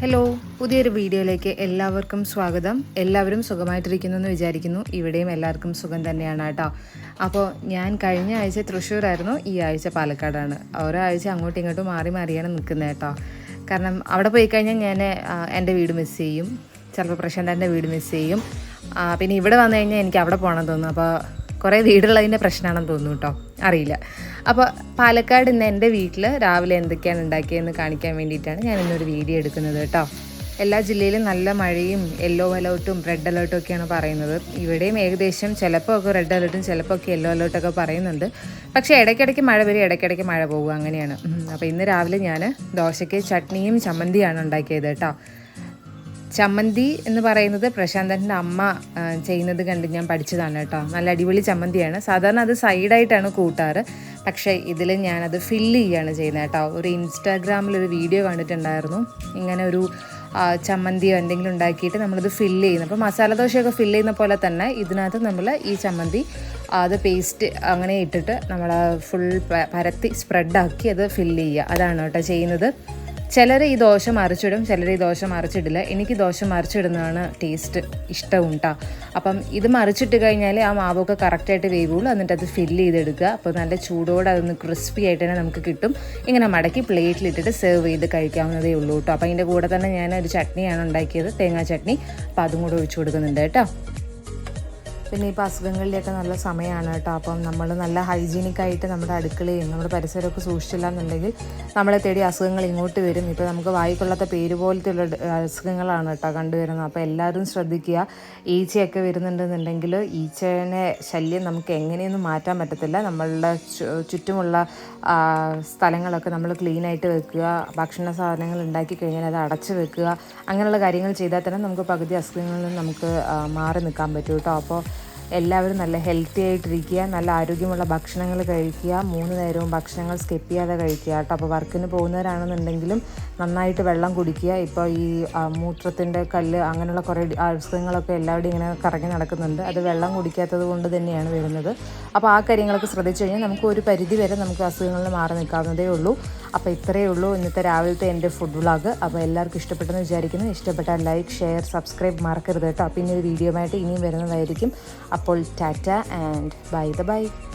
Hello, പുതിയൊരു വീഡിയോയിലേക്ക് എല്ലാവർക്കും സ്വാഗതം. എല്ലാവരും സുഖമായിട്ടിരിക്കുന്നു എന്ന് വിചാരിക്കുന്നു. ഇവിടെയും എല്ലാവർക്കും സുഖം തന്നെയാണ് കേട്ടോ. അപ്പോൾ ഞാൻ കഴിഞ്ഞ ആഴ്ച തൃശ്ശൂരായിരുന്നു, ഈ ആഴ്ച പാലക്കാടാണ്. ഓരോ ആഴ്ച അങ്ങോട്ടും ഇങ്ങോട്ടും മാറി മാറിയാണ് നിൽക്കുന്നത് കേട്ടോ. കാരണം അവിടെ പോയി കഴിഞ്ഞാൽ ഞാൻ എൻ്റെ വീട് മിസ് ചെയ്യും, ചിലപ്പോൾ പ്രശാന്തൻ്റെ വീട് മിസ് ചെയ്യും. പിന്നെ ഇവിടെ വന്നു കഴിഞ്ഞാൽ എനിക്ക് അവിടെ പോകണമെന്ന് തോന്നും. അപ്പോൾ കുറേ വീടുള്ളതിൻ്റെ പ്രശ്നമാണെന്ന് തോന്നുന്നു കേട്ടോ, അറിയില്ല. അപ്പോൾ പാലക്കാട് ഇന്ന് എൻ്റെ വീട്ടിൽ രാവിലെ എന്തൊക്കെയാണ് ഉണ്ടാക്കിയതെന്ന് കാണിക്കാൻ വേണ്ടിയിട്ടാണ് ഞാൻ ഇന്നൊരു വീഡിയോ എടുക്കുന്നത് കേട്ടോ. എല്ലാ ജില്ലയിലും നല്ല മഴയും യെല്ലോ അലേർട്ടും റെഡ് അലേർട്ടും ഒക്കെയാണ് പറയുന്നത്. ഇവിടെയും ഏകദേശം ചിലപ്പോൾ ഒക്കെ റെഡ് അലേർട്ടും ചിലപ്പോൾ ഒക്കെ യെല്ലോ അലേർട്ടൊക്കെ പറയുന്നുണ്ട്. പക്ഷേ ഇടയ്ക്കിടയ്ക്ക് മഴ വരും, ഇടയ്ക്കിടയ്ക്ക് മഴ പോകുക, അങ്ങനെയാണ്. അപ്പോൾ ഇന്ന് രാവിലെ ഞാൻ ദോശയ്ക്ക് ചട്നിയും ചമ്മന്തിയാണ് ഉണ്ടാക്കിയത് കേട്ടോ. ചമ്മന്തി എന്ന് പറയുന്നത് പ്രശാന്തൻ്റെ അമ്മ ചെയ്യുന്നത് കണ്ട് ഞാൻ പഠിച്ചതാണ് കേട്ടോ. നല്ല അടിപൊളി ചമ്മന്തിയാണ്. സാധാരണ അത് സൈഡായിട്ടാണ് കൂട്ടാറ്, പക്ഷേ ഇതിൽ ഞാനത് ഫില്ല് ചെയ്യുകയാണ് ചെയ്യുന്നത് കേട്ടോ. ഒരു ഇൻസ്റ്റാഗ്രാമിലൊരു വീഡിയോ കണ്ടിട്ടുണ്ടായിരുന്നു, ഇങ്ങനെ ഒരു ചമ്മന്തിയോ എന്തെങ്കിലും ഉണ്ടാക്കിയിട്ട് നമ്മളത് ഫില്ല് ചെയ്യുന്നു. അപ്പോൾ മസാല ദോശയൊക്കെ ഫില്ല് ചെയ്യുന്ന പോലെ തന്നെ ഇതിനകത്ത് നമ്മൾ ഈ ചമ്മന്തി അത് പേസ്റ്റ് അങ്ങനെ ഇട്ടിട്ട് നമ്മൾ ഫുൾ പരത്തി സ്പ്രെഡാക്കി അത് ഫില്ല് ചെയ്യുക, അതാണ് കേട്ടോ ചെയ്യുന്നത്. ചിലർ ഈ ദോശ മറിച്ചിടും, ചിലർ ഈ ദോശ മറിച്ചിടില്ല. എനിക്ക് ദോശ മറിച്ചിടുന്നതാണ് ടേസ്റ്റ് ഇഷ്ടവും കേട്ടോ. അപ്പം ഇത് മറിച്ചിട്ട് കഴിഞ്ഞാൽ ആ മാവൊക്കെ കറക്റ്റായിട്ട് വേവുള്ളൂ. എന്നിട്ട് അത് ഫില്ല് ചെയ്തെടുക്കുക. അപ്പോൾ നല്ല ചൂടോടെ അതൊന്ന് ക്രിസ്പി ആയിട്ട് തന്നെ നമുക്ക് കിട്ടും. ഇങ്ങനെ മടക്കി പ്ലേറ്റിലിട്ടിട്ട് സെർവ് ചെയ്ത് കഴിക്കാവുന്നതേ ഉള്ളൂ കേട്ടോ. അപ്പോൾ അതിൻ്റെ കൂടെ തന്നെ ഞാൻ ഒരു ചട്നിയാണ് ഉണ്ടാക്കിയത്, തേങ്ങാ ചട്നി. അപ്പോൾ അതും കൂടെ ഒഴിച്ചു കൊടുക്കുന്നുണ്ട് കേട്ടോ. പിന്നെ ഇപ്പോൾ അസുഖങ്ങളിലൊക്കെ നല്ല സമയമാണ് കേട്ടോ. അപ്പം നമ്മൾ നല്ല ഹൈജീനിക്കായിട്ട് നമ്മുടെ അടുക്കളയും നമ്മുടെ പരിസരമൊക്കെ സൂക്ഷിച്ചില്ല എന്നുണ്ടെങ്കിൽ നമ്മളെ തേടി അസുഖങ്ങൾ ഇങ്ങോട്ട് വരും. ഇപ്പോൾ നമുക്ക് വായിക്കൊള്ളാത്ത പേര് പോലത്തെയുള്ള അസുഖങ്ങളാണ് കേട്ടോ കണ്ടുവരുന്നത്. അപ്പോൾ എല്ലാവരും ശ്രദ്ധിക്കുക. ഈച്ചയൊക്കെ വരുന്നുണ്ടെന്നുണ്ടെങ്കിൽ ഈച്ചേനെ ശല്യം നമുക്ക് എങ്ങനെയൊന്നും മാറ്റാൻ പറ്റത്തില്ല. നമ്മളുടെ ചുറ്റുമുള്ള സ്ഥലങ്ങളൊക്കെ നമ്മൾ ക്ലീനായിട്ട് വെക്കുക. ഭക്ഷണ സാധനങ്ങൾ ഉണ്ടാക്കി കഴിഞ്ഞാൽ അത് അടച്ച് വെക്കുക. അങ്ങനെയുള്ള കാര്യങ്ങൾ ചെയ്താൽ തന്നെ നമുക്ക് പകുതി അസുഖങ്ങളിൽ നിന്ന് നമുക്ക് മാറി നിൽക്കാൻ പറ്റും കേട്ടോ. അപ്പോൾ എല്ലാവരും നല്ല ഹെൽത്തി ആയിട്ടിരിക്കുക, നല്ല ആരോഗ്യമുള്ള ഭക്ഷണങ്ങൾ കഴിക്കുക, 3 നേരവും ഭക്ഷണങ്ങൾ സ്കിപ്പ് ചെയ്യാതെ കഴിക്കുക കേട്ടോ. അപ്പോൾ വർക്കിന് പോകുന്നവരാണെന്നുണ്ടെങ്കിലും നന്നായിട്ട് വെള്ളം കുടിക്കുക. ഇപ്പോൾ ഈ മൂത്രത്തിൻ്റെ കല്ല് അങ്ങനെയുള്ള കുറേ അസുഖങ്ങളൊക്കെ എല്ലാവരുടെയും ഇങ്ങനെ കറങ്ങി നടക്കുന്നുണ്ട്. അത് വെള്ളം കുടിക്കാത്തത് കൊണ്ട് തന്നെയാണ് വരുന്നത്. അപ്പോൾ ആ കാര്യങ്ങളൊക്കെ ശ്രദ്ധിച്ചു കഴിഞ്ഞാൽ നമുക്ക് ഒരു പരിധി വരെ നമുക്ക് അസുഖങ്ങളിൽ മാറി നിൽക്കാവുന്നതേ ഉള്ളൂ. അപ്പോൾ ഇത്രയേ ഉള്ളൂ ഇന്നത്തെ രാവിലത്തെ എൻ്റെ ഫുഡ് വ്ളോഗ്. അപ്പോൾ എല്ലാവർക്കും ഇഷ്ടപ്പെട്ടെന്ന് വിചാരിക്കുന്നു. ഇഷ്ടപ്പെട്ടാൽ ലൈക്ക്, ഷെയർ, സബ്സ്ക്രൈബ് മറക്കരുത് കേട്ടോ. പിന്നെ ഒരു വീഡിയോ ആയിട്ട് ഇനിയും വരുന്നതായിരിക്കും. അപ്പോൾ ടാറ്റ ആൻഡ് ബൈ.